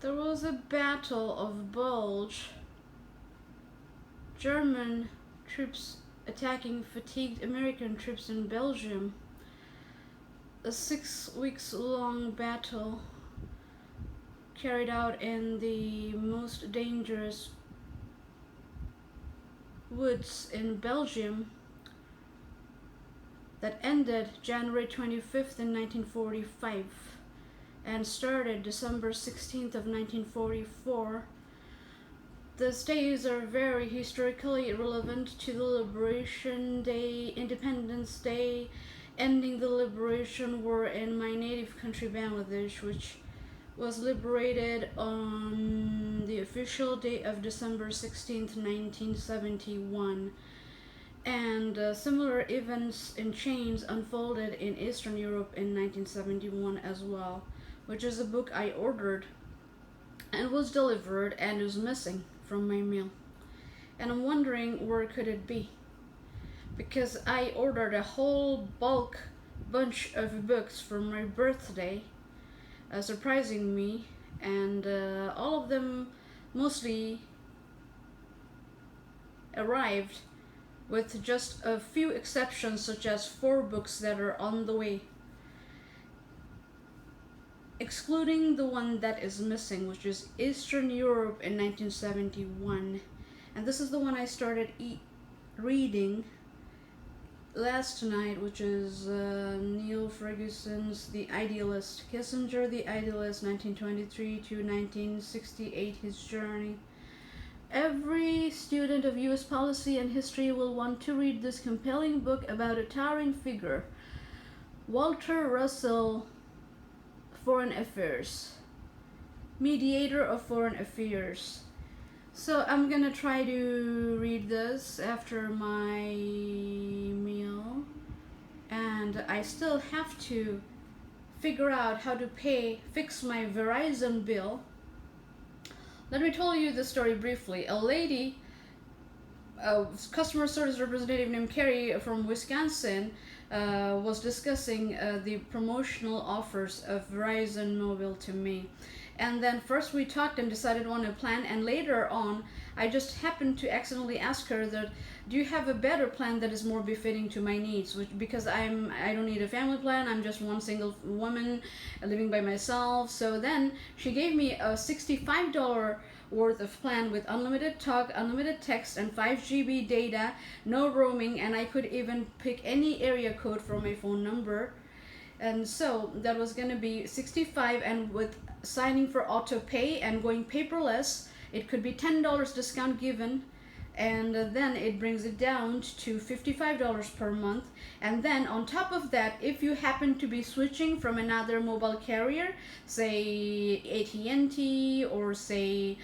There was a battle of Bulge. German troops attacking fatigued American troops in Belgium. A 6 weeks long battle carried out in the most dangerous woods in Belgium that ended January 25th in 1945 and started December 16th of 1944. These days are very historically relevant to the Liberation Day, Independence Day, ending the Liberation War in my native country Bangladesh, which was liberated on the official date of December 16th, 1971. And similar events in chains unfolded in Eastern Europe in 1971 as well, which is a book I ordered and was delivered and is missing from my mail. And I'm wondering where could it be? Because I ordered a whole bulk bunch of books for my birthday, surprising me, and all of them mostly arrived with just a few exceptions, such as 4 books that are on the way, excluding the one that is missing, which is Eastern Europe in 1971. And this is the one I started reading last night, which is Neil Ferguson's The Idealist, Kissinger, The Idealist, 1923 to 1968, his journey. Every student of US policy and history will want to read this compelling book about a towering figure, Walter Russell, Foreign Affairs, mediator of foreign affairs. So I'm gonna try to read this after my meal, and I still have to figure out how to fix my Verizon bill. Let me tell you the story briefly. A lady, a customer service representative named Carrie from Wisconsin, was discussing the promotional offers of Verizon Mobile to me. And then first we talked and decided on a plan, and later on I just happened to accidentally ask her that, do you have a better plan that is more befitting to my needs? Because I don't need a family plan, I'm just one single woman living by myself. So then she gave me a $65 worth of plan with unlimited talk, unlimited text, and 5 GB data, no roaming, and I could even pick any area code for my phone number. And so that was going to be 65, and with signing for auto pay and going paperless, it could be $10 discount given, and then it brings it down to $55 per month. And then on top of that, if you happen to be switching from another mobile carrier, say AT&T or say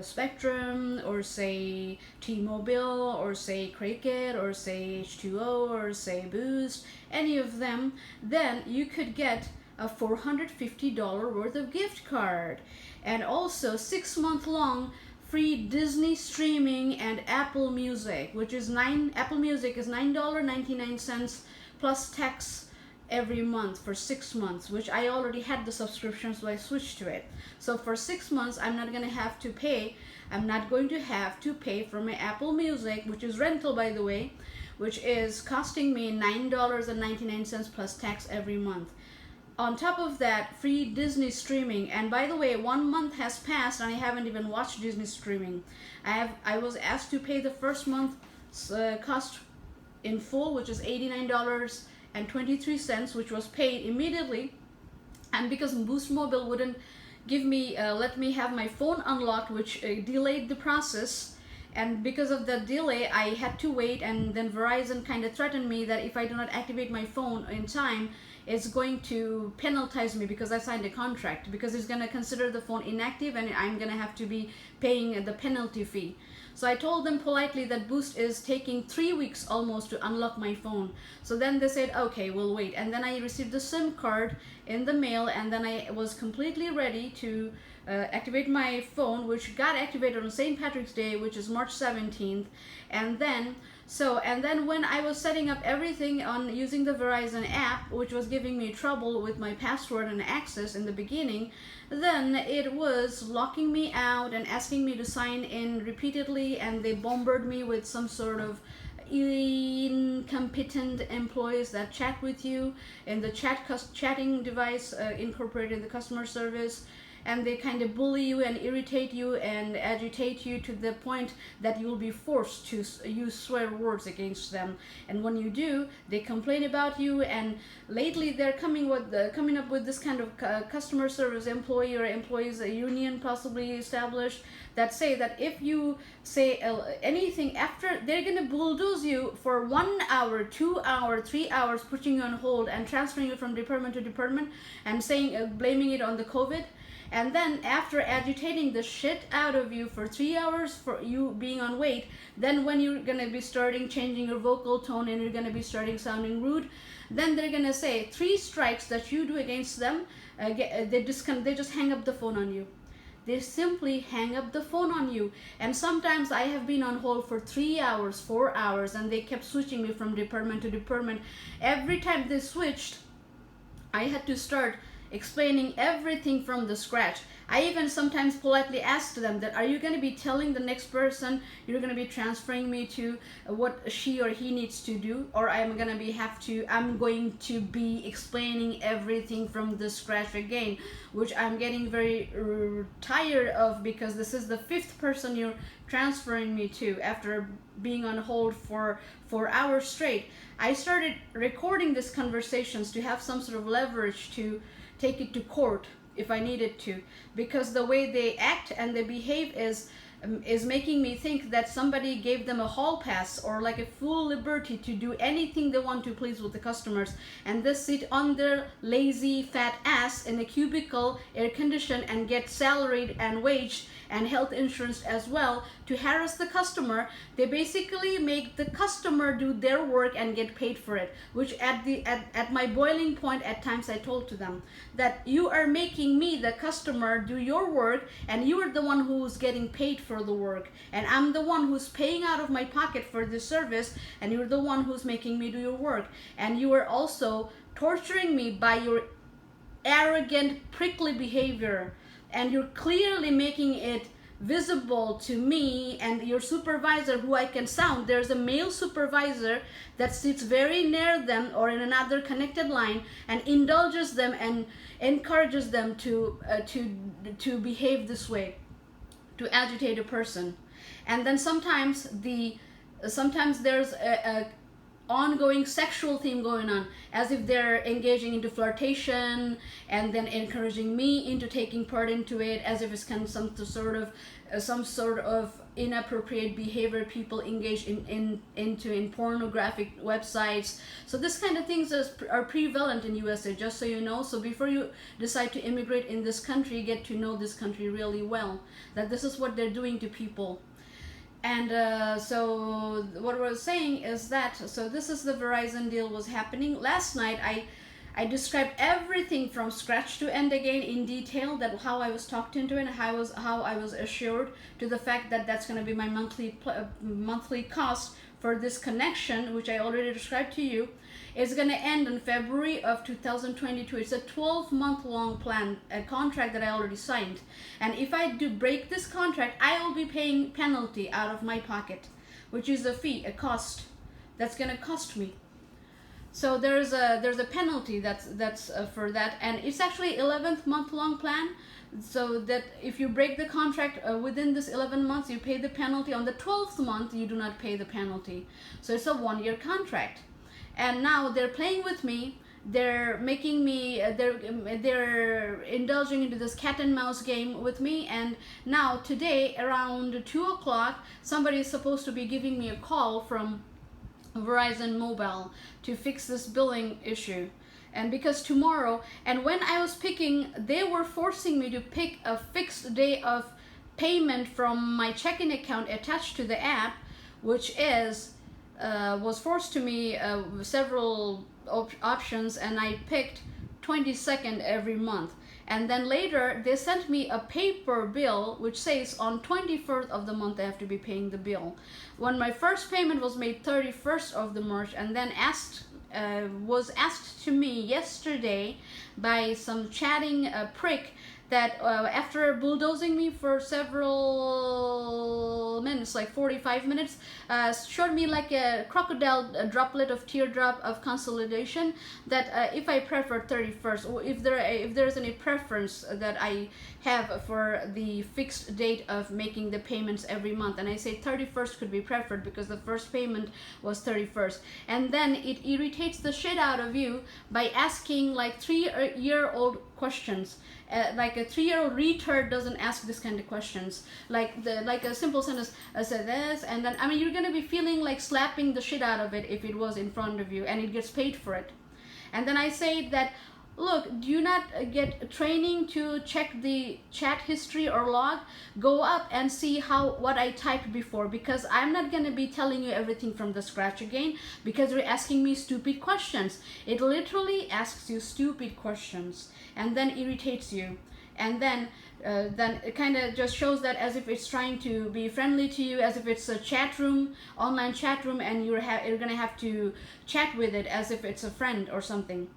Spectrum or say T-Mobile or say Cricket or say H2O or say Boost, any of them, then you could get a $450 worth of gift card, and also 6-month long free Disney streaming and Apple Music, which is Apple Music is $9.99 plus tax every month for 6 months, which I already had the subscription, so I switched to it. So for 6 months I'm not going to have to pay for my Apple Music, which is rental by the way, which is costing me $9.99 plus tax every month. On top of that, free Disney streaming. And by the way, 1 month has passed and I haven't even watched Disney streaming. I was asked to pay the first month cost in full, which is $89.23, which was paid immediately. And because Boost Mobile wouldn't give me let me have my phone unlocked, which delayed the process. And because of the delay, I had to wait, and then Verizon kind of threatened me that if I do not activate my phone in time, it's going to penalize me because I signed a contract, because it's going to consider the phone inactive and I'm going to have to be paying the penalty fee. So I told them politely that Boost is taking 3 weeks almost to unlock my phone. So then they said, okay, we'll wait. And then I received the SIM card, in the mail, and then I was completely ready to activate my phone, which got activated on St. Patrick's Day, which is March 17th. And then when I was setting up everything on using the Verizon app, which was giving me trouble with my password and access in the beginning, then it was locking me out and asking me to sign in repeatedly, and they bombarded me with some sort of incompetent employees that chat with you in the chatting device incorporated in the customer service, and they kind of bully you and irritate you and agitate you to the point that you will be forced to use swear words against them. And when you do, they complain about you. And lately they're coming up with this kind of customer service employee or employees a union possibly established that say that if you say anything after, they're going to bulldoze you for 1 hour, 2 hours, 3 hours, putting you on hold and transferring you from department to department and saying blaming it on the COVID. And then after agitating the shit out of you for 3 hours for you being on wait, then when you're going to be starting changing your vocal tone and you're going to be starting sounding rude, then they're going to say 3 strikes that you do against them, they just hang up the phone on you. They simply hang up the phone on you. And sometimes I have been on hold for 3 hours, 4 hours, and they kept switching me from department to department. Every time they switched, I had to start explaining everything from the scratch. I even sometimes politely asked them that, are you going to be telling the next person you're going to be transferring me to what she or he needs to do, or I'm going to be explaining everything from the scratch again, which I'm getting very tired of, because this is the 5th person you're transferring me to after being on hold for 4 hours straight. I started recording these conversations to have some sort of leverage to take it to court if I needed to, because the way they act and they behave is making me think that somebody gave them a hall pass or like a full liberty to do anything they want to please with the customers, and they sit on their lazy fat ass in a cubicle, air conditioned, and get salaried and waged and health insurance as well to harass the customer. They basically make the customer do their work and get paid for it, which at my boiling point at times I told to them that you are making me, the customer, do your work, and you are the one who's getting paid for the work, and I'm the one who's paying out of my pocket for this service, and you're the one who's making me do your work, and you are also torturing me by your arrogant, prickly behavior, and you're clearly making it visible to me and your supervisor, who I can sound. There's a male supervisor that sits very near them or in another connected line and indulges them and encourages them to behave this way, to agitate a person. And then sometimes there's a ongoing sexual theme going on, as if they're engaging into flirtation and then encouraging me into taking part into it, as if it's kind of some sort of inappropriate behavior people engage in pornographic websites. So this kind of things are prevalent in USA, just so you know. So before you decide to immigrate in this country, get to know this country really well, that this is what they're doing to people. And so what I was saying is that, so this is the Verizon deal was happening. Last night I described everything from scratch to end again in detail, that how I was talked into it and how I was assured to the fact that that's going to be my monthly cost for this connection, which I already described to you. It's going to end in February of 2022. It's a 12-month long plan, a contract that I already signed. And if I do break this contract, I will be paying penalty out of my pocket, which is a fee, a cost that's going to cost me. So there's a penalty that's for that, and it's actually 11th month long plan. So that if you break the contract within this 11 months, you pay the penalty. On the 12th month, you do not pay the penalty. So it's a 1-year contract. And now they're playing with me. They're making me, they're indulging into this cat and mouse game with me. And now today around 2 o'clock, somebody is supposed to be giving me a call from Verizon Mobile to fix this billing issue. And because tomorrow, and when I was picking, they were forcing me to pick a fixed day of payment from my checking account attached to the app, which was forced to me several options, and I picked 22nd every month. And then later they sent me a paper bill which says on 21st of the month I have to be paying the bill. When my first payment was made 31st of the March, and then was asked to me yesterday by some chatting prick that after bulldozing me for several minutes, like 45 minutes, showed me like a crocodile droplet of teardrop of consolidation, that if I prefer 31st, or if there's any preference that I have for the fixed date of making the payments every month, and I say 31st could be preferred because the first payment was 31st. And then it irritates the shit out of you by asking like 3-year-old questions. Like a 3-year-old retard doesn't ask this kind of questions. Like a simple sentence, I said this, and then you're gonna be feeling like slapping the shit out of it if it was in front of you, and it gets paid for it. And then I say that, look, do you not get training to check the chat history or log? Go up and see what I typed before, because I'm not going to be telling you everything from the scratch again, because you're asking me stupid questions. It literally asks you stupid questions and then irritates you. And then it kind of just shows that as if it's trying to be friendly to you, as if it's a chat room, online chat room, and you're going to have to chat with it as if it's a friend or something.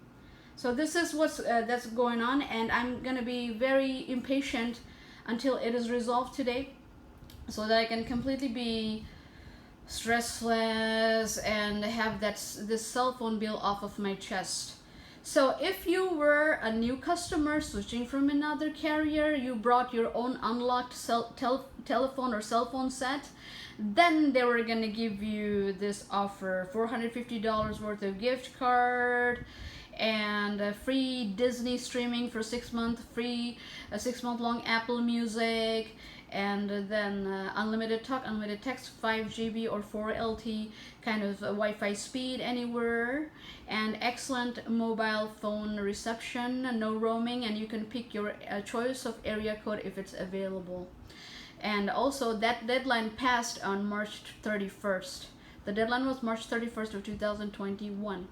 So this is that's going on, and I'm going to be very impatient until it is resolved today, so that I can completely be stressless and have this cell phone bill off of my chest. So if you were a new customer switching from another carrier, you brought your own unlocked telephone or cell phone set, then they were going to give you this offer, $450 worth of gift card, and free Disney streaming for 6 months, free 6-month long Apple Music, and then unlimited talk, unlimited text, 5 GB or 4 LT kind of Wi-Fi speed anywhere, and excellent mobile phone reception, no roaming, and you can pick your choice of area code if it's available. And also that deadline passed on March 31st. The deadline was March 31st of 2021.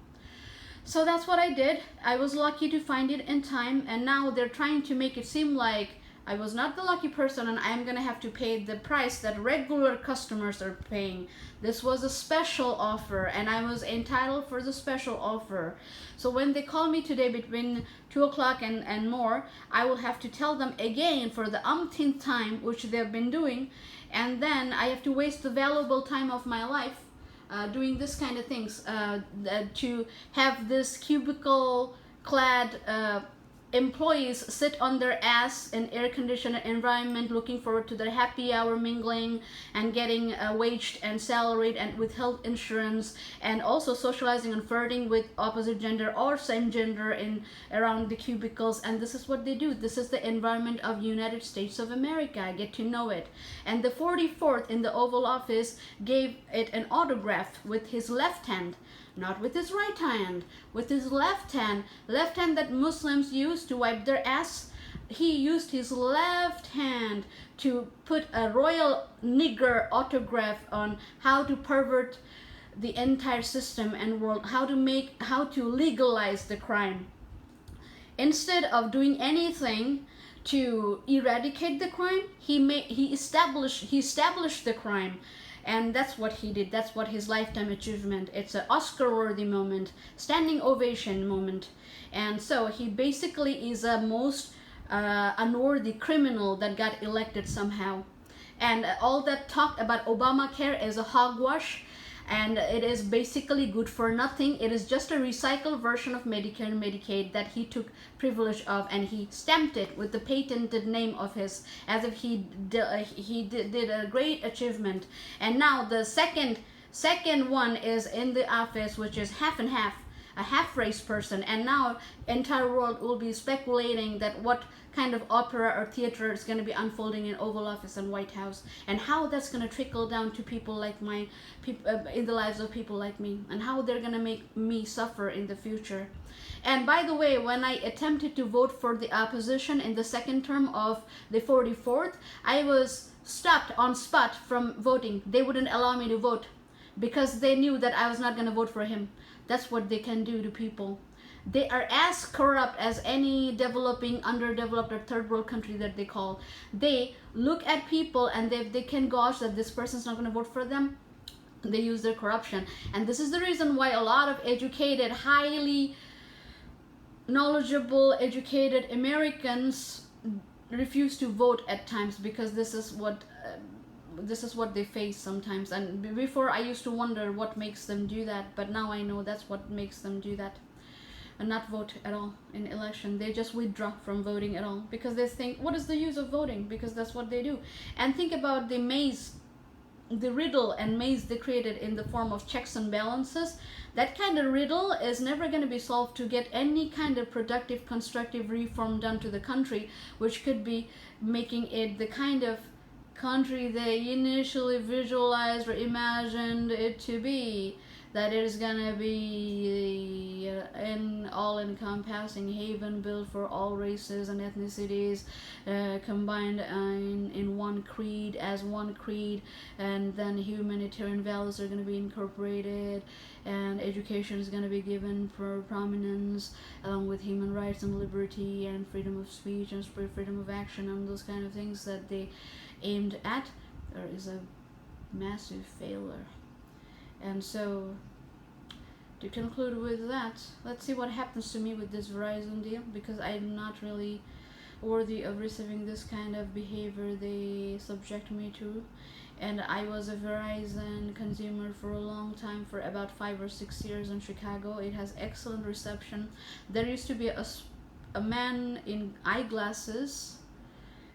So that's what I did. I was lucky to find it in time, and now they're trying to make it seem like I was not the lucky person and I'm gonna have to pay the price that regular customers are paying. This was a special offer, and I was entitled for the special offer. So when they call me today between 2 o'clock and more, I will have to tell them again for the umpteenth time, which they've been doing, and then I have to waste the valuable time of my life doing this kind of things, to have this cubicle clad employees sit on their ass in air-conditioned environment looking forward to their happy hour mingling and getting waged and salaried and with health insurance, and also socializing and flirting with opposite gender or same gender in around the cubicles. And this is what they do. This is the environment of United States of America. Get to know it. And the 44th in the Oval Office gave it an autograph with his left hand, not with his right hand, with his left hand that Muslims use to wipe their ass. He used his left hand to put a royal nigger autograph on how to pervert the entire system and world, how to legalize the crime. Instead of doing anything to eradicate the crime, he established the crime. And that's what he did. That's what his lifetime achievement. It's an Oscar-worthy moment, standing ovation moment. And so he basically is a most unworthy criminal that got elected somehow. And all that talk about Obamacare is a hogwash, and it is basically good for nothing. It is just a recycled version of Medicare and Medicaid that he took privilege of, and he stamped it with the patented name of his, as if he did a great achievement. And now the second one is in the office, which is half and half, a half-race person, and now entire world will be speculating that what kind of opera or theater is going to be unfolding in Oval Office and White House, and how that's going to trickle down to people like in the lives of people like me, and how they're going to make me suffer in the future. And by the way, when I attempted to vote for the opposition in the second term of the 44th, I was stopped on spot from voting. They wouldn't allow me to vote because they knew that I was not going to vote for him. That's what they can do to people. they are as corrupt as any developing, underdeveloped, or third world country that they call. They look at people, and they can gauge that this person's not going to vote for them. They use their corruption. And this is the reason why a lot of educated, highly knowledgeable, educated Americans refuse to vote at times, because this is what they face sometimes. And before, I used to wonder what makes them do that, but now I know that's what makes them do that, and not vote at all in election. They just withdraw from voting at all, because they think, what is the use of voting? Because that's what they do. And think about the maze, the riddle and maze they created in the form of checks and balances. That kind of riddle is never going to be solved to get any kind of productive, constructive reform done to the country, which could be making it the kind of country they initially visualized or imagined it to be. That it is gonna be an all-encompassing haven built for all races and ethnicities, combined in one creed, as one creed, and then humanitarian values are gonna be incorporated, and education is gonna be given prominence, along with human rights and liberty and freedom of speech and freedom of action, and those kind of things that they aimed at. There is a massive failure. And so, to conclude with that, let's see what happens to me with this Verizon deal, because I'm not really worthy of receiving this kind of behavior they subject me to. And I was a Verizon consumer for a long time, for about 5 or 6 years in Chicago. It has excellent reception. There used to be a man in eyeglasses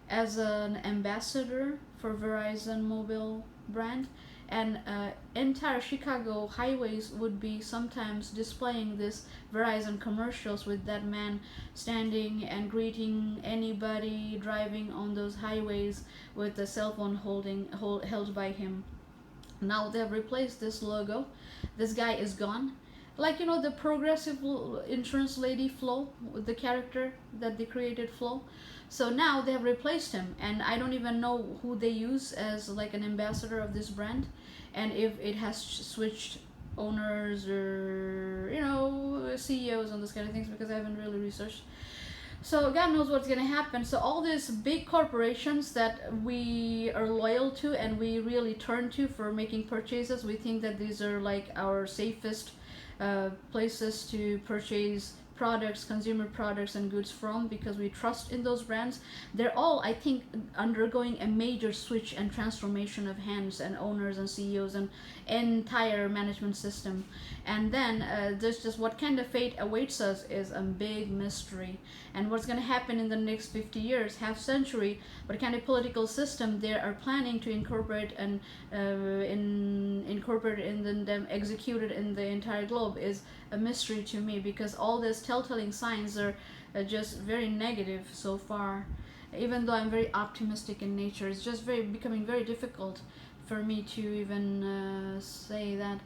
as an ambassador for Verizon mobile brand, and entire Chicago highways would be sometimes displaying this Verizon commercials with that man standing and greeting anybody driving on those highways with a cell phone held by him. Now they've replaced this logo. This guy is gone. Like, you know, the progressive insurance lady Flo, the character that they created, Flo. So now they have replaced him, and I don't even know who they use as like an ambassador of this brand, and if it has switched owners or, you know, CEOs and those kind of things, because I haven't really researched. So God knows what's going to happen. So all these big corporations that we are loyal to and we really turn to for making purchases, we think that these are like our safest places to purchase products, consumer products and goods from, because we trust in those brands. They're all, I think, undergoing a major switch and transformation of hands and owners and CEOs and entire management system. And then there's just what kind of fate awaits us is a big mystery. And what's going to happen in the next 50 years, half century, what kind of political system they are planning to incorporate and then executed in the entire globe is a mystery to me, because all these telltale signs are just very negative so far. Even though I'm very optimistic in nature, it's just becoming very difficult for me to even say that.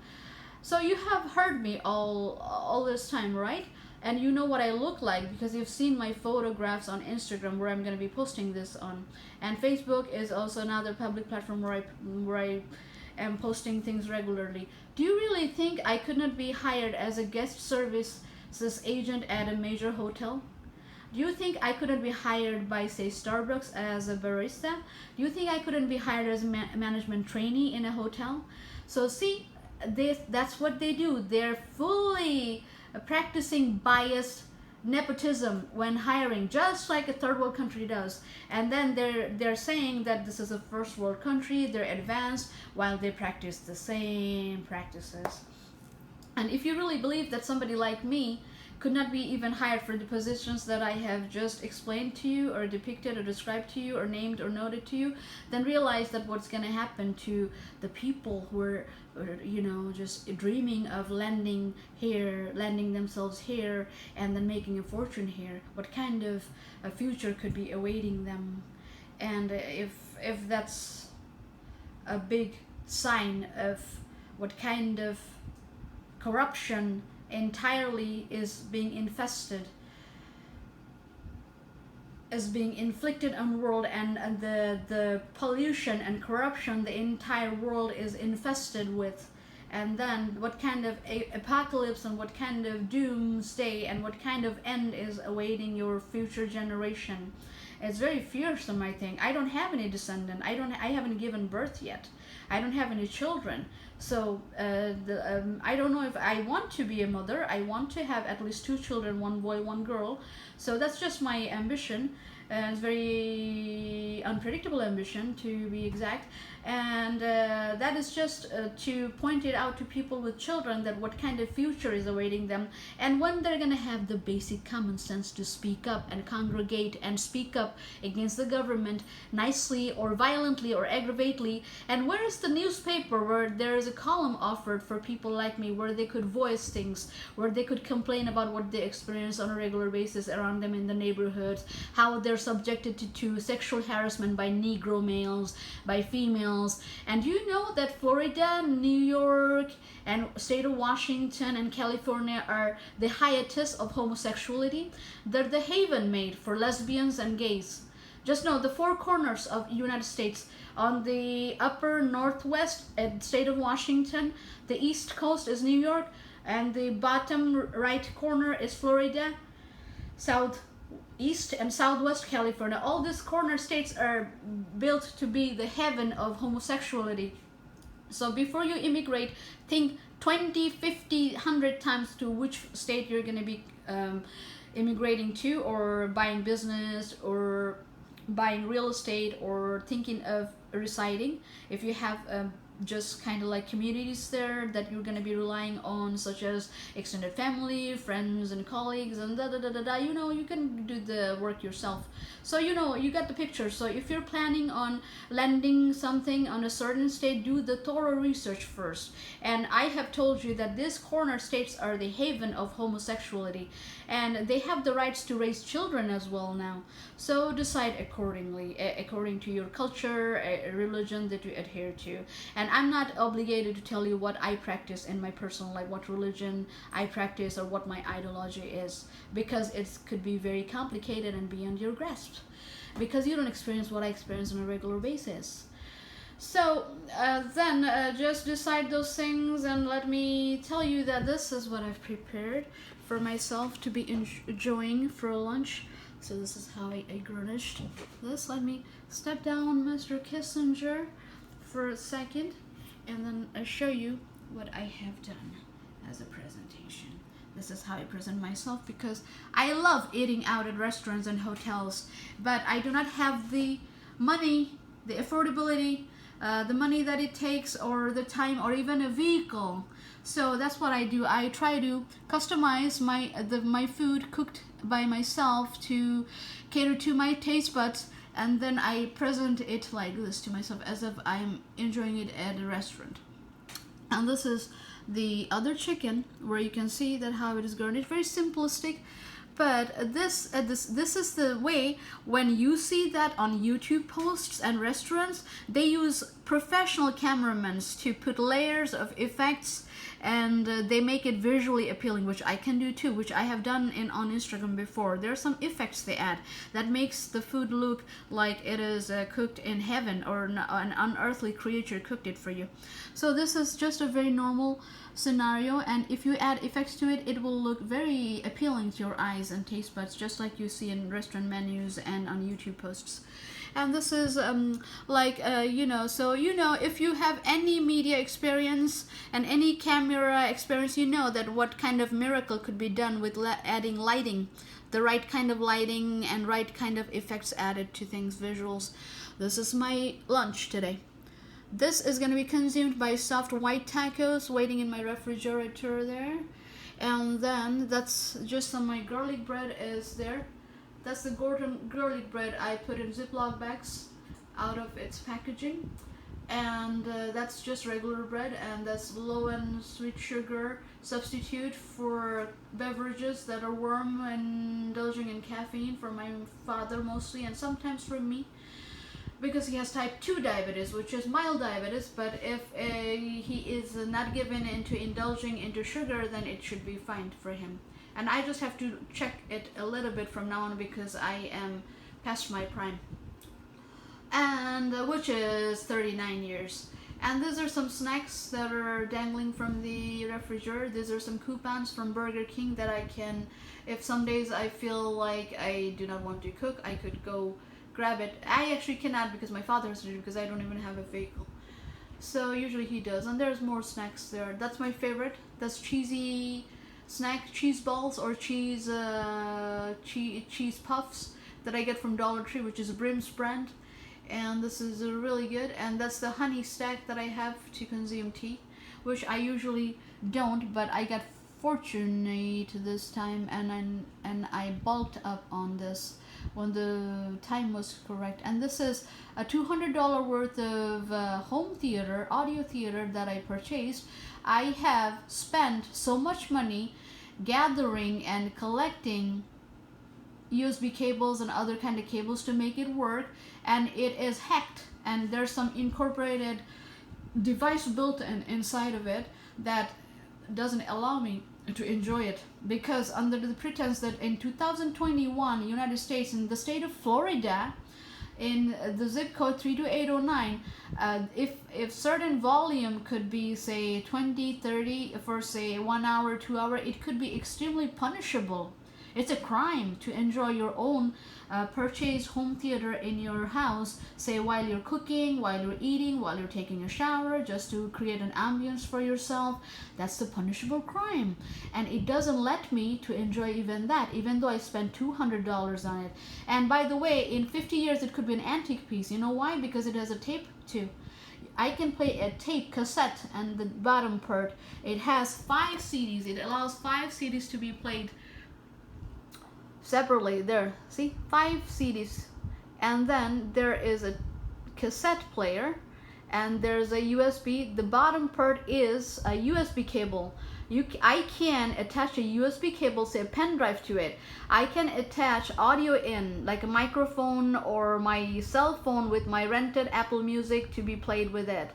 So you have heard me all this time, right? And you know what I look like, because you've seen my photographs on Instagram, where I'm going to be posting this on. And Facebook is also another public platform where I am posting things regularly. Do you really think I could not be hired as a guest services agent at a major hotel? Do you think I couldn't be hired by, say, Starbucks as a barista? Do you think I couldn't be hired as a management trainee in a hotel? So see, that's what they do. They're fully practicing biased nepotism when hiring, just like a third world country does. And then they're saying that this is a first world country, they're advanced, while they practice the same practices. And if you really believe that somebody like me could not be even hired for the positions that I have just explained to you, or depicted, or described to you, or named, or noted to you, then realize that what's going to happen to the people who are, you know, just dreaming of landing themselves here, and then making a fortune here, what kind of a future could be awaiting them. And if that's a big sign of what kind of corruption entirely is being inflicted on the world, and the pollution and corruption the entire world is infested with, and then what kind of apocalypse and what kind of doomsday and what kind of end is awaiting your future generation. It's very fearsome, I think. I don't have any descendant. I haven't given birth yet. I don't have any children. So I don't know if I want to be a mother. I want to have at least 2 children, 1 boy, 1 girl. So that's just my ambition. It's very unpredictable ambition, to be exact, and that is just to point it out to people with children that what kind of future is awaiting them, and when they're gonna have the basic common sense to speak up and congregate and speak up against the government nicely or violently or aggravately. And where is the newspaper where there is a column offered for people like me, where they could voice things, where they could complain about what they experience on a regular basis around them in the neighborhoods, how they're subjected to sexual harassment by Negro males, by females. And you know that Florida, New York, and state of Washington and California are the hiatus of homosexuality. They're the haven made for lesbians and gays. Just know the 4 corners of United States. On the upper northwest state of Washington, the east coast is New York, and the bottom right corner is Florida, southeast and southwest California. All these corner states are built to be the heaven of homosexuality. So before you immigrate, think 20, 50, 100 times to which state you're going to be immigrating to, or buying business, or buying real estate, or thinking of residing. If you have just kind of like communities there that you're going to be relying on, such as extended family, friends and colleagues, and you know, you can do the work yourself. So you know, you got the picture. So if you're planning on landing something on a certain state, do the thorough research first. And I have told you that these corner states are the haven of homosexuality, and they have the rights to raise children as well now. So decide accordingly, according to your culture, religion that you adhere to. And I'm not obligated to tell you what I practice in my personal life, what religion I practice, or what my ideology is, because it could be very complicated and beyond your grasp, because you don't experience what I experience on a regular basis. So then just decide those things, and let me tell you that this is what I've prepared for myself to be enjoying for lunch. So this is how I garnished this. Let me step down, Mr. Kissinger, for a second, and then I'll show you what I have done as a presentation. This is how I present myself, because I love eating out at restaurants and hotels, but I do not have the money, the affordability, the money that it takes, or the time, or even a vehicle. So that's what I do. I try to customize my food cooked by myself to cater to my taste buds, and then I present it like this to myself, as if I'm enjoying it at a restaurant. And this is the other chicken, where you can see that how it is garnished. Very simplistic, but this is the way. When you see that on YouTube posts and restaurants, they use professional cameramen to put layers of effects, and they make it visually appealing, which I can do too, which I have done on Instagram before. There are some effects they add that makes the food look like it is cooked in heaven, or an unearthly creature cooked it for you. So this is just a very normal scenario, and if you add effects to it, it will look very appealing to your eyes and taste buds, just like you see in restaurant menus and on YouTube posts. And this is you know, so you know, if you have any media experience and any camera experience, you know that what kind of miracle could be done with adding lighting, the right kind of lighting and right kind of effects added to things, visuals. This is my lunch today. This is going to be consumed by soft white tacos waiting in my refrigerator there. And then that's just some, my garlic bread is there. That's the garlic bread I put in Ziploc bags out of its packaging. And that's just regular bread, and that's low and sweet sugar substitute for beverages that are warm and indulging in caffeine, for my father mostly, and sometimes for me, because he has type 2 diabetes, which is mild diabetes. But if he is not given into indulging into sugar, then it should be fine for him. And I just have to check it a little bit from now on, because I am past my prime, and which is 39 years. And these are some snacks that are dangling from the refrigerator. These are some coupons from Burger King that I can, if some days I feel like I do not want to cook, I could go grab it. I actually cannot because my father has to do it because I don't even have a vehicle. So usually he does. And there's more snacks there. That's my favorite. That's cheesy snack, cheese balls or cheese puffs that I get from Dollar Tree, which is a Brim's brand. And this is really good. And that's the honey stack that I have to consume tea, which I usually don't, but I got fortunate this time, and I bulked up on this when the time was correct. And this is a $200 worth of home theater, audio theater that I purchased. I have spent so much money gathering and collecting USB cables and other kind of cables to make it work, and it is hacked, and there's some incorporated device built inside of it that doesn't allow me to enjoy it, because under the pretense that in 2021 United States, in the state of Florida, in the zip code 32809, if certain volume could be say 20, 30 for say 1 hour, 2 hour, it could be extremely punishable. It's a crime to enjoy your own purchased home theater in your house, say while you're cooking, while you're eating, while you're taking a shower, just to create an ambience for yourself. That's the punishable crime. And it doesn't let me to enjoy even that, even though I spent $200 on it. And by the way, in 50 years it could be an antique piece. You know why? Because it has a tape too. I can play a tape cassette, and the bottom part, it has 5 CDs. It allows 5 CDs to be played separately. There, see, 5 CDs, and then there is a cassette player, and there's a USB. The bottom part is a USB cable. I can attach a USB cable, say a pen drive to it. I can attach audio in, like a microphone or my cell phone with my rented Apple Music to be played with it.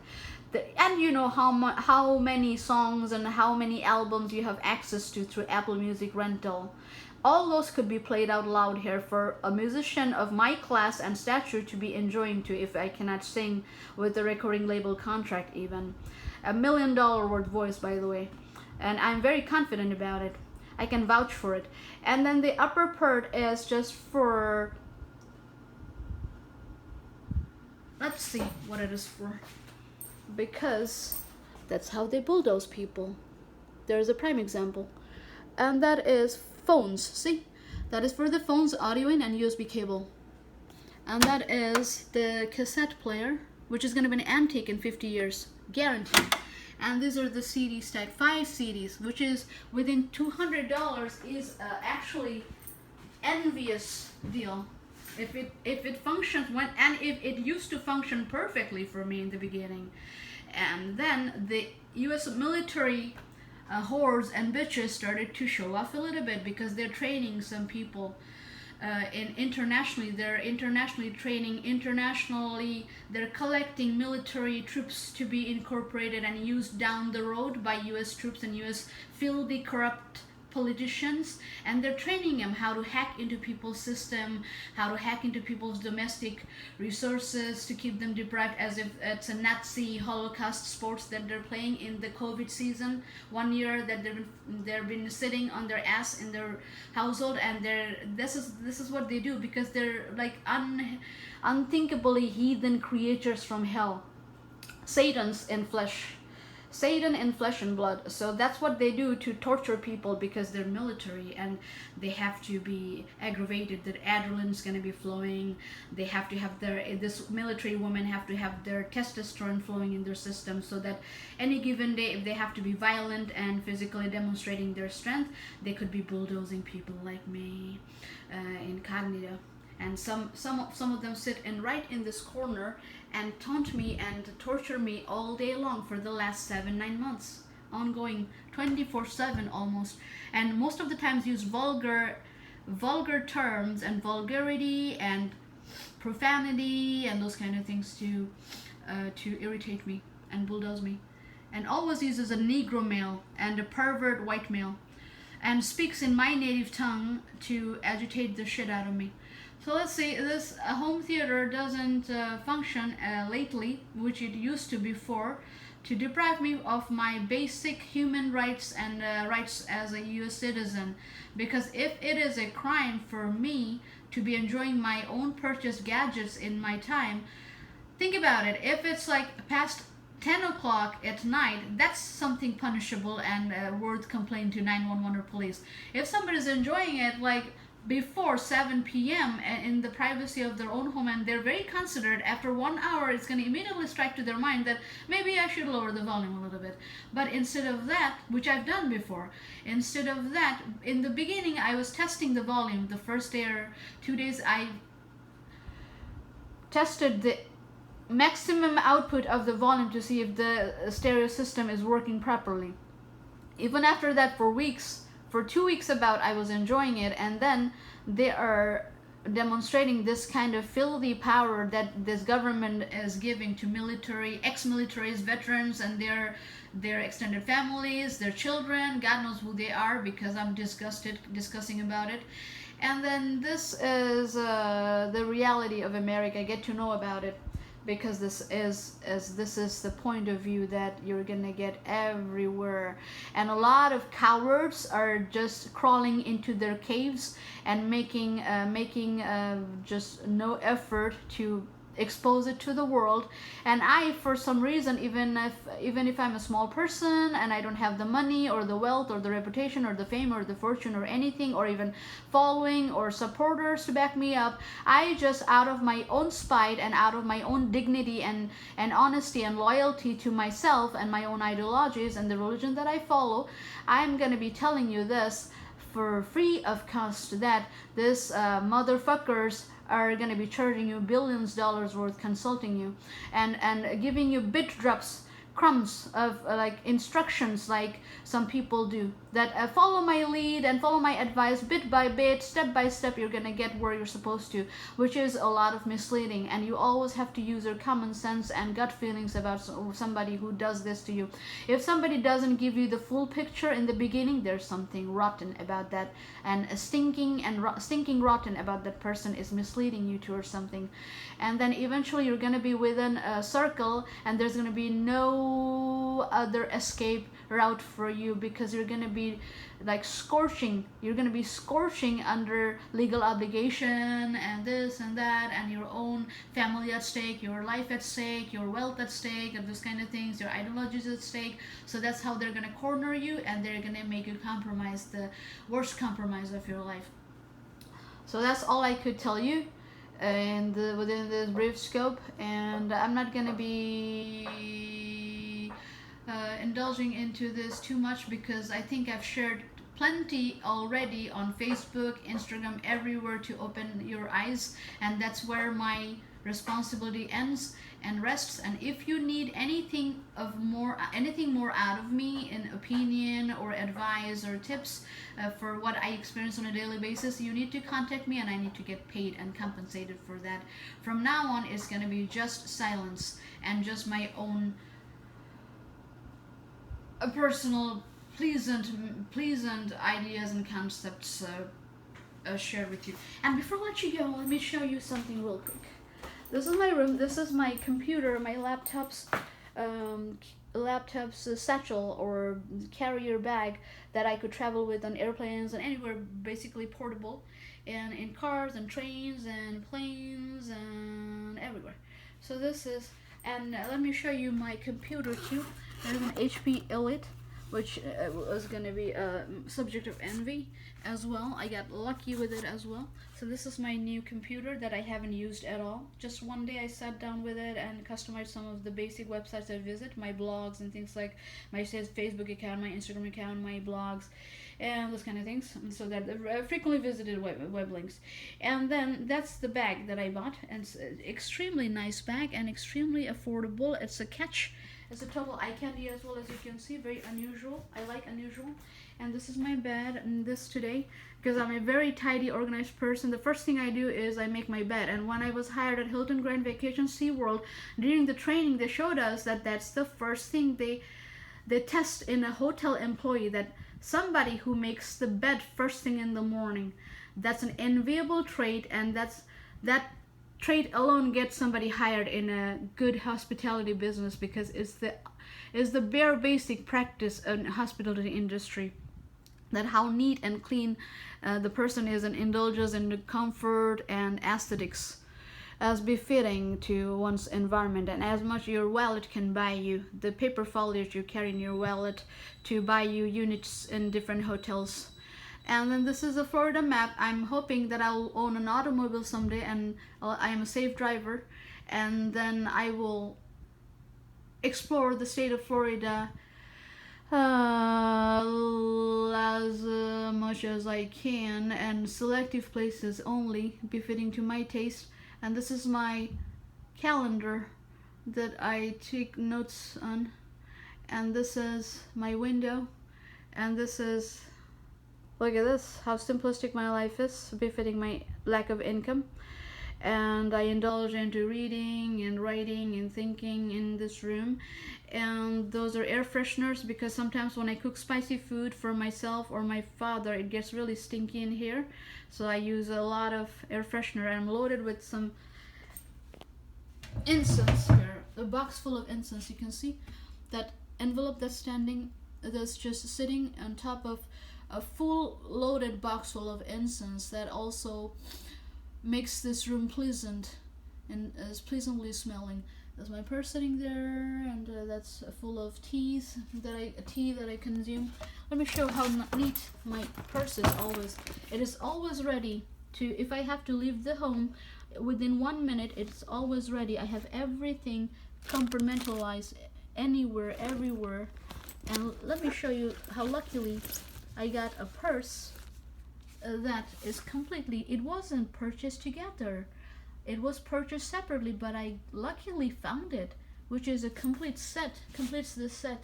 And you know how many songs and how many albums you have access to through Apple Music rental. All those could be played out loud here for a musician of my class and stature to be enjoying to, if I cannot sing with the recording label contract even. $1 million word voice, by the way. And I'm very confident about it. I can vouch for it. And then the upper part is just for, let's see what it is for. Because that's how they bulldoze people. There's a prime example. And that is phones. See, that is for the phones, audio in and USB cable. And that is the cassette player, which is going to be an antique in 50 years, guaranteed. And these are the CD stack, 5 CDs, which is within $200, is actually envious deal. If it functions and if it used to function perfectly for me in the beginning. And then the US military whores and bitches started to show off a little bit, because they're training some people internationally. They're internationally training, they're collecting military troops to be incorporated and used down the road by US troops and US filthy corrupt politicians, and they're training them how to hack into people's system, how to hack into people's domestic resources to keep them deprived, as if it's a Nazi Holocaust sports that they're playing in the COVID season. 1 year that they've been sitting on their ass in their household, and this is what they do, because they're like unthinkably heathen creatures from hell, Satan in flesh and blood. So that's what they do to torture people, because they're military and they have to be aggravated. Their adrenaline's going to be flowing. They have to have this military women have to have their testosterone flowing in their system, so that any given day, if they have to be violent and physically demonstrating their strength, they could be bulldozing people like me incognito. And some of them sit right in this corner and taunt me and torture me all day long for the last 7-9 months, ongoing 24/7 almost, and most of the times use vulgar terms and vulgarity and profanity and those kind of things to irritate me and bulldoze me, and always uses a Negro male and a pervert white male, and speaks in my native tongue to agitate the shit out of me. So let's see, this home theater doesn't function lately, which it used to before, to deprive me of my basic human rights and rights as a US citizen. Because if it is a crime for me to be enjoying my own purchased gadgets in my time, think about it. If it's like past 10 o'clock at night, that's something punishable and worth complaining to 911 or police. If somebody's enjoying it like before 7 p.m. in the privacy of their own home and they're very considerate, after 1 hour it's going to immediately strike to their mind that maybe I should lower the volume a little bit. But instead of that, which I've done before, instead of that, in the beginning I was testing the volume. The first day or 2 days I tested the maximum output of the volume to see if the stereo system is working properly. Even after that, for weeks, for 2 weeks about, I was enjoying it, and then they are demonstrating this kind of filthy power that this government is giving to military, ex-militaries, veterans, and their extended families, their children. God knows who they are, because I'm disgusted discussing about it. And then this is the reality of America. I get to know about it because this is the point of view that you're gonna get everywhere, and a lot of cowards are just crawling into their caves and making just no effort to expose it to the world. And I, for some reason, even if I'm a small person and I don't have the money or the wealth or the reputation or the fame or the fortune or anything, or even following or supporters to back me up, I just, out of my own spite and out of my own dignity and honesty and loyalty to myself and my own ideologies and the religion that I follow, I'm gonna be telling you this for free of cost, that this motherfuckers are going to be charging you billions dollars worth consulting you and giving you bit drops, crumbs of like instructions, like some people do, that follow my lead and follow my advice bit by bit, step by step, you're gonna get where you're supposed to, which is a lot of misleading. And you always have to use your common sense and gut feelings about somebody who does this to you. If somebody doesn't give you the full picture in the beginning, there's something rotten about that, and stinking rotten about that person is misleading you towards something. And then eventually you're gonna be within a circle, and there's gonna be no other escape route for you, because you're gonna be like scorching under legal obligation and this and that, and your own family at stake, your life at stake, your wealth at stake, and those kind of things, your ideologies at stake. So that's how they're gonna corner you, and they're gonna make you compromise, the worst compromise of your life. So that's all I could tell you within this brief scope, and I'm not gonna be indulging into this too much, because I think I've shared plenty already on Facebook, Instagram, everywhere to open your eyes, and that's where my responsibility ends and rests. And if you need anything more out of me in opinion or advice or tips for what I experience on a daily basis, you need to contact me, and I need to get paid and compensated for that. From now on, it's going to be just silence and just my own personal pleasant ideas and concepts shared with you. And before I let you go, let me show you something real quick. This is my room. This is my computer, my laptop's satchel or carrier bag that I could travel with on airplanes and anywhere, basically portable, and in cars and trains and planes and everywhere. So this is, and let me show you my computer too. There's an HP Elite, which was going to be a subject of envy as well. I got lucky with it as well. So this is my new computer that I haven't used at all. Just one day I sat down with it and customized some of the basic websites I visit, my blogs and things like my Facebook account, my Instagram account, my blogs, and those kind of things. And so that frequently visited web links. And then that's the bag that I bought, and it's an extremely nice bag and extremely affordable. It's a catch. It's a total eye candy as well, as you can see. Very unusual. I like unusual. And this is my bed, and this today, because I'm a very tidy, organized person, the first thing I do is I make my bed. And when I was hired at Hilton Grand Vacation SeaWorld, during the training, they showed us that that's the first thing they test in a hotel employee, that somebody who makes the bed first thing in the morning. That's an enviable trait, and that's that trait alone gets somebody hired in a good hospitality business, because it's the bare basic practice in hospitality industry, that how neat and clean the person is, and indulges in the comfort and aesthetics as befitting to one's environment, and as much your wallet can buy you, the paper foliage you carry in your wallet to buy you units in different hotels. And then this is a Florida map. I'm hoping that I'll own an automobile someday, and I am a safe driver, and then I will explore the state of Florida as much as I can, and selective places only befitting to my taste. And this is my calendar that I take notes on, and this is my window, and this is, look at this, how simplistic my life is, befitting my lack of income. And I indulge into reading and writing and thinking in this room. And those are air fresheners, because sometimes when I cook spicy food for myself or my father, it gets really stinky in here. So I use a lot of air freshener. I'm loaded with some incense here, a box full of incense. You can see that envelope that's just sitting on top of a full loaded box full of incense that also makes this room pleasant and is pleasantly smelling. There's my purse sitting there, and that's full of tea that I consume. Let me show how neat my purse is always. It is always ready to, if I have to leave the home, within 1 minute, it's always ready. I have everything compartmentalized anywhere, everywhere. And let me show you how luckily I got a purse that is completely, it wasn't purchased together. It was purchased separately, but I luckily found it, which is a complete set, completes the set.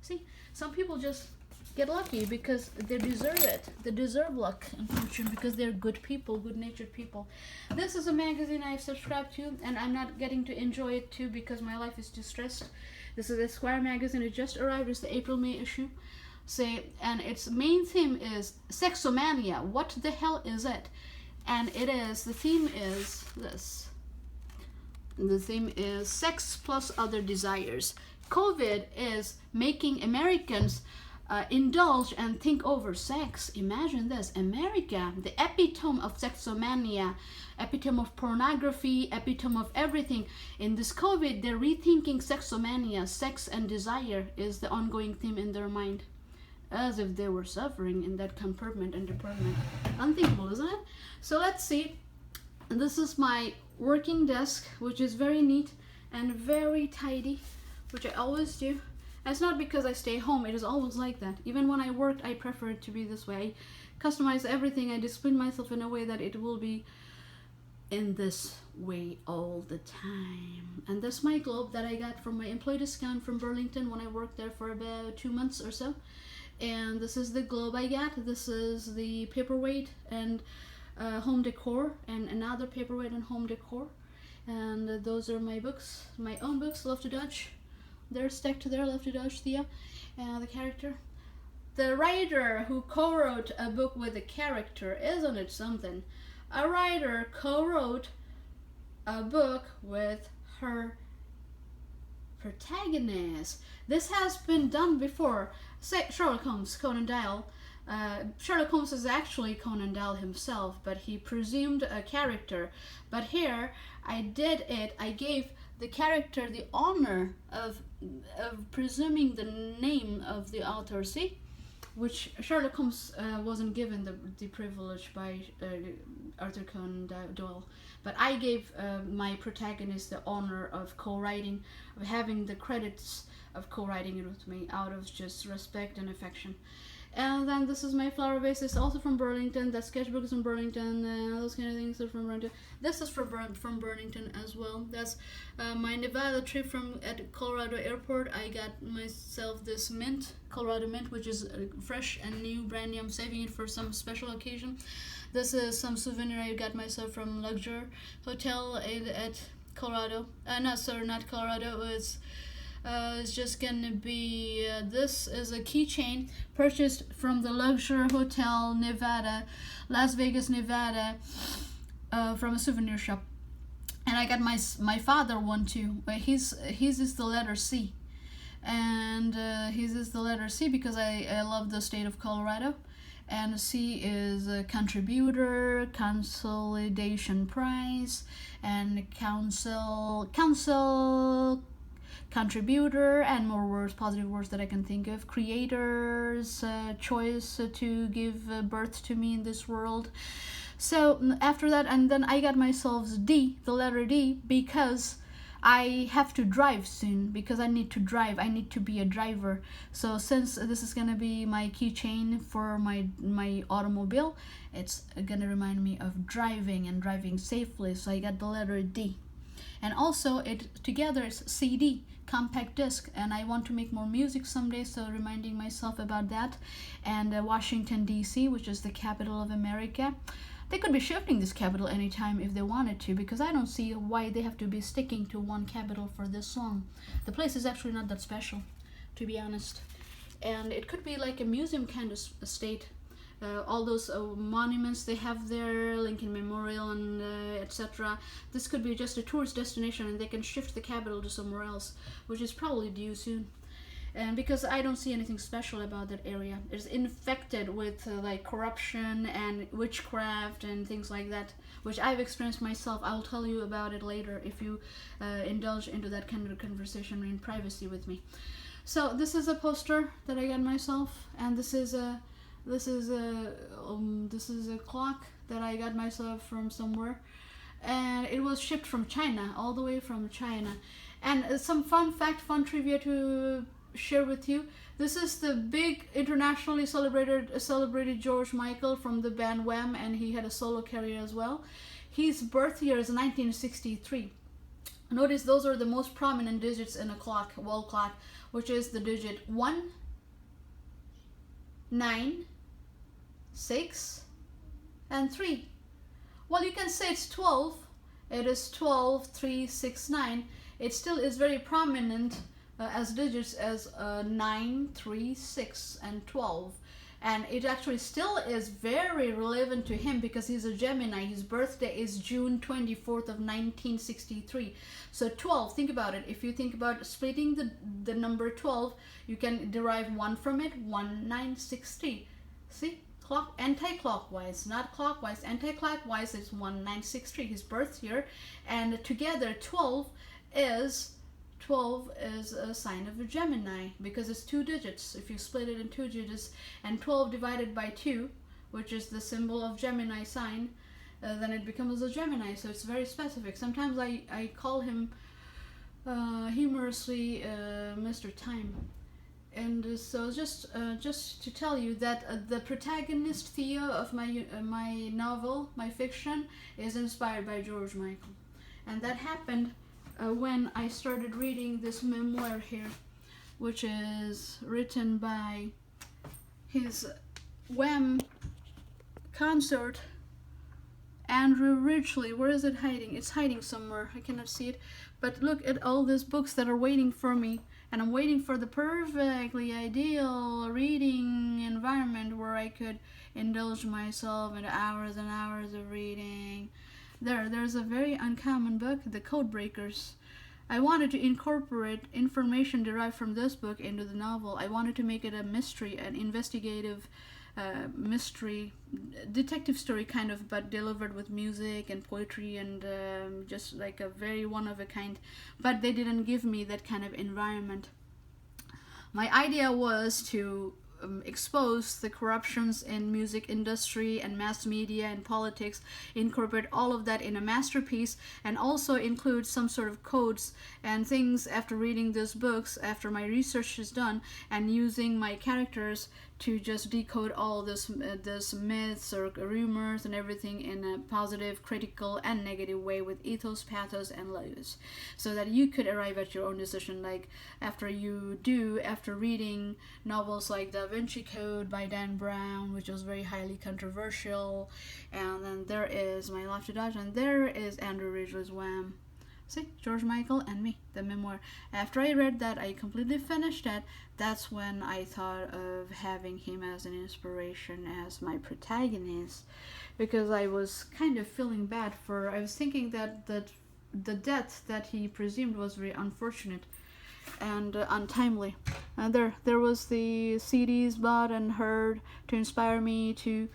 See, some people just get lucky because they deserve it. They deserve luck and fortune because they're good people, good-natured people. This is a magazine I've subscribed to, and I'm not getting to enjoy it too because my life is too stressed. This is Esquire magazine. It just arrived. It's the April-May issue. And its main theme is sexomania. What the hell is it? And the theme is this. The theme is sex plus other desires. COVID is making Americans indulge and think over sex. Imagine this. America, the epitome of sexomania, epitome of pornography, epitome of everything. In this COVID, they're rethinking sexomania. Sex and desire is the ongoing theme in their mind, as if they were suffering in that compartment and department. Unthinkable, isn't it? So let's see. This is my working desk, which is very neat and very tidy, which I always do. And it's not because I stay home, it is always like that. Even when I worked, I prefer it to be this way. I customize everything, I discipline myself in a way that it will be in this way all the time. And that's my globe that I got from my employee discount from Burlington when I worked there for about 2 months or so. And this is the globe I got. This is the paperweight and home decor, and another paperweight and home decor. And those are my books, my own books, Love to Dodge. They're stacked there, Love to Dodge, Thea, the character. The writer who co-wrote a book with a character, isn't it something? A writer co-wrote a book with her protagonist. This has been done before. Say Sherlock Holmes, Conan Doyle. Sherlock Holmes is actually Conan Doyle himself, but he presumed a character. But here, I gave the character the honor of presuming the name of the author, see? Which Sherlock Holmes wasn't given the privilege by Arthur Conan Doyle. But I gave my protagonist the honor of co-writing, of having the credits of co-writing it with me out of just respect and affection. And then this is my flower vase. It's also from Burlington. That sketchbook is from Burlington. Those kind of things are from Burlington. This is from Burlington as well. That's my Nevada trip at Colorado Airport. I got myself this mint, Colorado mint, which is fresh and new, brand new. I'm saving it for some special occasion. This is some souvenir I got myself from Luxor Hotel at Colorado. Not Colorado. It's just gonna be, this is a keychain purchased from the Luxor Hotel, Nevada, Las Vegas, Nevada, from a souvenir shop, and I got my father one too. His is the letter C, and his is the letter C because I love the state of Colorado, and C is a contributor, consolidation prize, and council contributor, and more words, positive words that I can think of. Creator's choice to give birth to me in this world. So after that, and then I got myself D, the letter D, because I have to drive soon, because I need to drive. I need to be a driver. So since this is gonna be my keychain for my automobile, it's gonna remind me of driving and driving safely. So I got the letter D. And also it together is CD, compact disc, and I want to make more music someday, so reminding myself about that. And Washington DC, which is the capital of America. They could be shifting this capital anytime if they wanted to, because I don't see why they have to be sticking to one capital for this long. The place is actually not that special, to be honest. And it could be like a museum kind of state. All those monuments they have there, Lincoln Memorial and etc. This could be just a tourist destination, and they can shift the capital to somewhere else, which is probably due soon. And because I don't see anything special about that area. It's infected with like corruption and witchcraft and things like that, which I've experienced myself. I'll tell you about it later if you indulge into that kind of conversation in privacy with me. So this is a poster that I got myself, and this is a clock that I got myself from somewhere, and it was shipped from China, all the way from China. And some fun fact, fun trivia to share with you. This is the big internationally celebrated George Michael from the band Wham, and he had a solo career as well. His birth year is 1963. Notice those are the most prominent digits in a clock, wall clock, which is the digit 1, 9, 6, and 3. Well, you can say it's 12. It is 12, 3, 6, 9. It still is very prominent as digits as 9, 3, 6, and 12. And it actually still is very relevant to him because he's a Gemini. His birthday is June 24th of 1963. So 12, think about it. If you think about splitting the number 12, you can derive 1 from it, 1, 9, 6, 3. See? Anti-clockwise, not clockwise. Anti-clockwise is 1963, his birth year. And together 12 is a sign of a Gemini because it's 2 digits. If you split it in 2 digits, and 12 divided by 2, which is the symbol of Gemini sign, then it becomes a Gemini. So it's very specific. Sometimes I call him humorously Mr. Time. And so just to tell you that the protagonist Theo of my novel, my fiction, is inspired by George Michael, and that happened when I started reading this memoir here, which is written by his Wham consort, Andrew Ridgeley. Where is it hiding? It's hiding somewhere. I cannot see it. But look at all these books that are waiting for me. And I'm waiting for the perfectly ideal reading environment where I could indulge myself in hours and hours of reading. There's a very uncommon book, The Code Breakers. I wanted to incorporate information derived from this book into the novel. I wanted to make it a mystery, an investigative mystery, detective story kind of, but delivered with music and poetry and just like a very one of a kind. But they didn't give me that kind of environment. My idea was to expose the corruptions in music industry and mass media and politics, incorporate all of that in a masterpiece, and also include some sort of codes and things after reading these books, after my research is done, and using my characters to just decode all this myths or rumors and everything in a positive, critical, and negative way with ethos, pathos, and logos, so that you could arrive at your own decision. Like after reading novels like Da Vinci Code by Dan Brown, which was very highly controversial, and then there is My Life to Dodge, and there is Andrew Ridgeley's Wham, See, George Michael and Me, the memoir. After I read that, I completely finished that. That's when I thought of having him as an inspiration as my protagonist, because I was kind of feeling bad for. I was thinking that the death that he presumed was very unfortunate and untimely. And there was the CDs bought and heard to inspire me to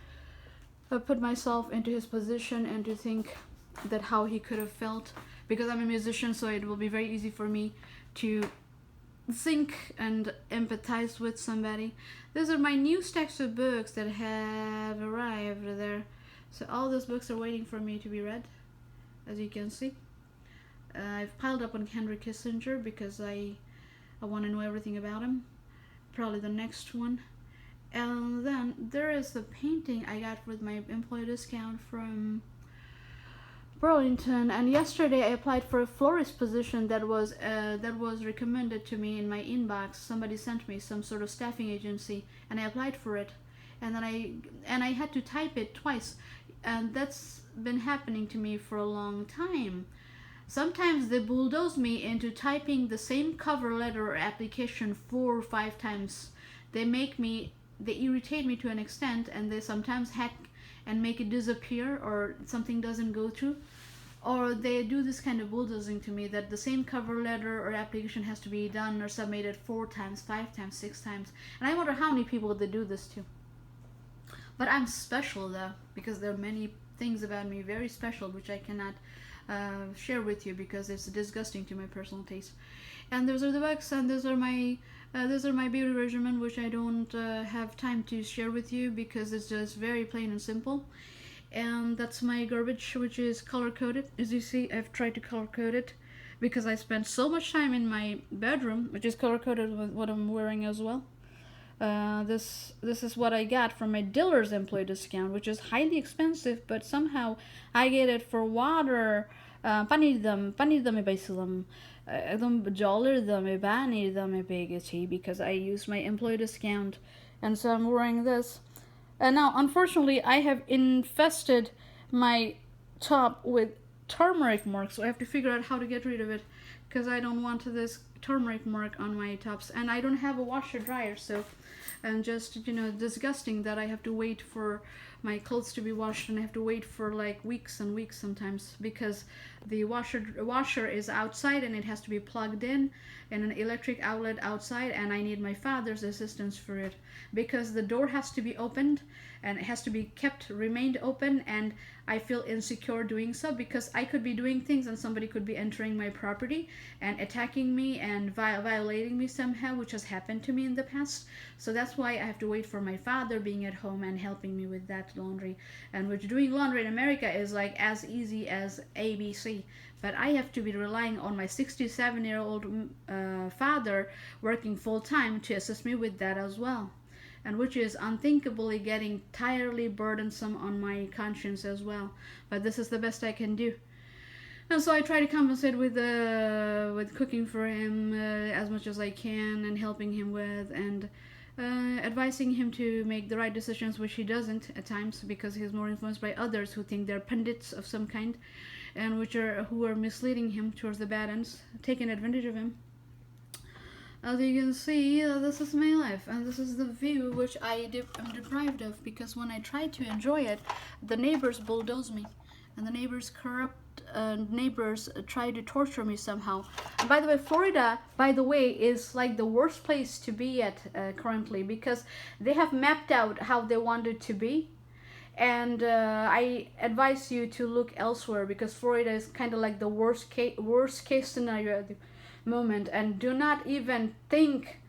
put myself into his position and to think that how he could have felt, because I'm a musician, so it will be very easy for me to think and empathize with somebody. These are my new stacks of books that have arrived there. So all those books are waiting for me to be read, as you can see. I've piled up on Henry Kissinger because I want to know everything about him. Probably the next one. And then there is the painting I got with my employee discount from Burlington. And yesterday I applied for a florist position that was recommended to me in my inbox. Somebody sent me, some sort of staffing agency, and I applied for it. And then I had to type it twice, and that's been happening to me for a long time. Sometimes they bulldoze me into typing the same cover letter or application 4 or 5 times. They irritate me to an extent, and they sometimes hack and make it disappear, or something doesn't go through. Or they do this kind of bulldozing to me that the same cover letter or application has to be done or submitted 4 times, 5 times, 6 times. And I wonder how many people they do this to. But I'm special though, because there are many things about me very special which I cannot share with you because it's disgusting to my personal taste. And those are the books, and those are my beauty regimen, which I don't have time to share with you because it's just very plain and simple. And that's my garbage, which is color coded. As you see, I've tried to color code it because I spent so much time in my bedroom, which is color coded with what I'm wearing as well. This is what I got from my dealer's employee discount, which is highly expensive, but somehow I get it for water. Panidam e basilam. Dollar e banidam e bigati, because I use my employee discount, and so I'm wearing this. And now, unfortunately, I have infested my top with turmeric marks, so I have to figure out how to get rid of it, because I don't want this turmeric mark on my tops, and I don't have a washer dryer, so and just disgusting that I have to wait for my clothes to be washed, and I have to wait for like weeks and weeks sometimes because the washer is outside and it has to be plugged in an electric outlet outside, and I need my father's assistance for it because the door has to be opened and it has to be remained open, and I feel insecure doing so because I could be doing things and somebody could be entering my property and attacking me and violating me somehow, which has happened to me in the past. So that's why I have to wait for my father being at home and helping me with that laundry, and which doing laundry in America is like as easy as ABC. But I have to be relying on my 67-year-old father working full-time to assist me with that as well, and which is unthinkably getting tirely burdensome on my conscience as well. But this is the best I can do. And so I try to compensate with cooking for him as much as I can, and helping him with, and advising him to make the right decisions, which he doesn't at times because he's more influenced by others who think they're pundits of some kind, and who are misleading him towards the bad ends, taking advantage of him. As you can see, this is my life, and this is the view which I am deprived of because when I try to enjoy it, the neighbors bulldoze me, and the corrupt neighbors try to torture me somehow. And by the way, Florida, is like the worst place to be at currently because they have mapped out how they want it to be. And I advise you to look elsewhere because Florida is kind of like the worst case scenario at the moment. And do not even think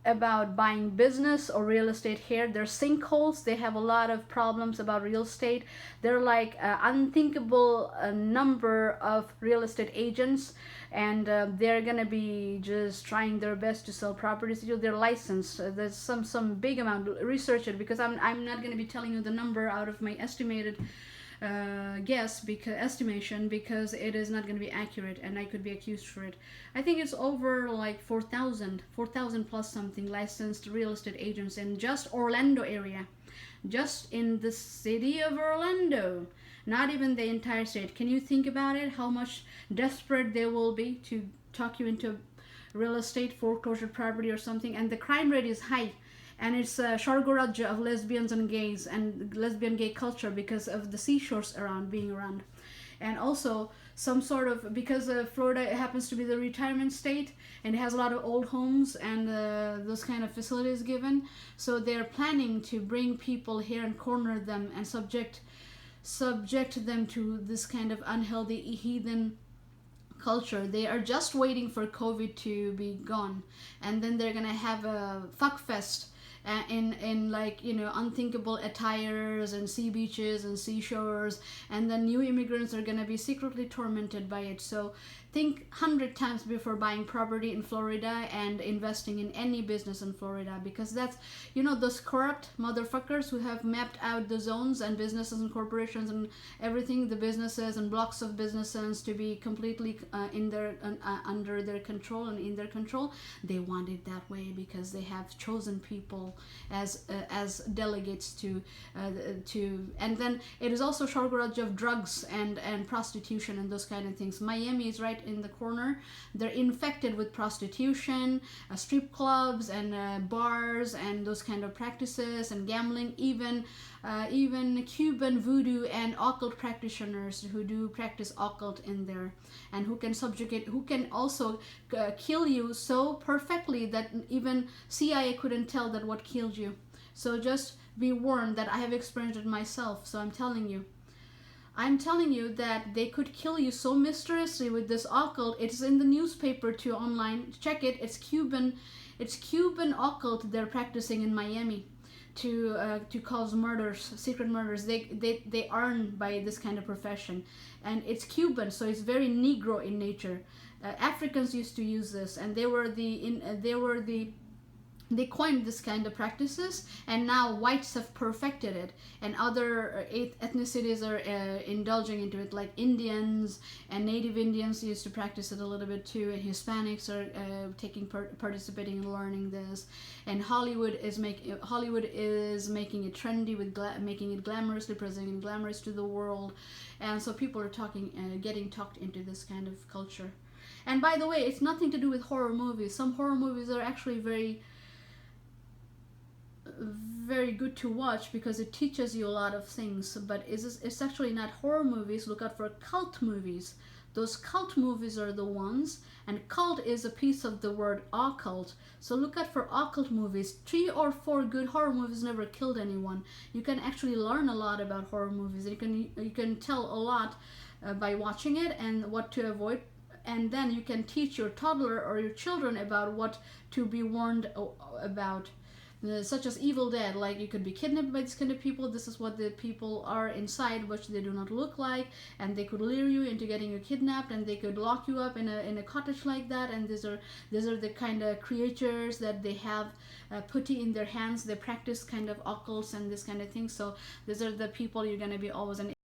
about buying business or real estate here. There's sinkholes. They have a lot of problems about real estate. They're like unthinkable number of real estate agents, and they're gonna be just trying their best to sell properties to you. They're licensed. There's some big amount. Research it because I'm not gonna be telling you the number out of my estimated estimation because it is not going to be accurate and I could be accused for it. I think it's over like 4,000 plus something licensed real estate agents in just Orlando area, just in the city of Orlando. not even the entire state. Can you think about it? How much desperate they will be to talk you into real estate, foreclosure property or something. And the crime rate is high, and it's a Shargoraj of lesbians and gays and lesbian gay culture because of the seashores being around. And also some sort of, because Florida happens to be the retirement state and it has a lot of old homes and those kind of facilities given, so they're planning to bring people here and corner them and subject them to this kind of unhealthy heathen culture. They are just waiting for COVID to be gone, and then they're gonna have a fuck fest in like, you know, unthinkable attires and sea beaches and seashores, and then new immigrants are gonna be secretly tormented by it. So think 100 times before buying property in Florida and investing in any business in Florida, because that's, you know, those corrupt motherfuckers who have mapped out the zones and businesses and corporations and everything, the businesses and blocks of businesses to be completely under their control and in their control. They want it that way because they have chosen people as delegates to and then it is also shortage of drugs and prostitution and those kind of things. Miami is right in the corner. They're infected with prostitution, strip clubs and bars and those kind of practices and gambling, even Cuban voodoo and occult practitioners who do practice occult in there, and who can also kill you so perfectly that even CIA couldn't tell that what killed you. So just be warned that I have experienced it myself. So I'm telling you that they could kill you so mysteriously with this occult. It's in the newspaper too, online. Check it. It's Cuban occult they're practicing in Miami to cause murders, secret murders. They earn by this kind of profession, and it's Cuban, so it's very Negro in nature. Africans used to use this, and they coined this kind of practices, and now whites have perfected it, and other ethnicities are indulging into it, like Indians and Native Indians used to practice it a little bit too, and Hispanics are participating in learning this, and Hollywood is making it trendy with making it glamorously, presenting it glamorous to the world, and so people are getting talked into this kind of culture. And by the way, it's nothing to do with horror movies. Some horror movies are actually very good to watch because it teaches you a lot of things, but it's actually not horror movies. Look out for cult movies. Those cult movies are the ones, and cult is a piece of the word occult. So look out for occult movies. 3 or 4 good horror movies never killed anyone. You can actually learn a lot about horror movies. You can tell a lot by watching it and what to avoid, and then you can teach your toddler or your children about what to be warned about. Such as Evil Dead, like you could be kidnapped by these kind of people. This is what the people are inside, which they do not look like, and they could lure you into getting you kidnapped, and they could lock you up in a cottage like that. And these are the kind of creatures that they have putty in their hands. They practice kind of occults and this kind of thing. So these are the people you're gonna be always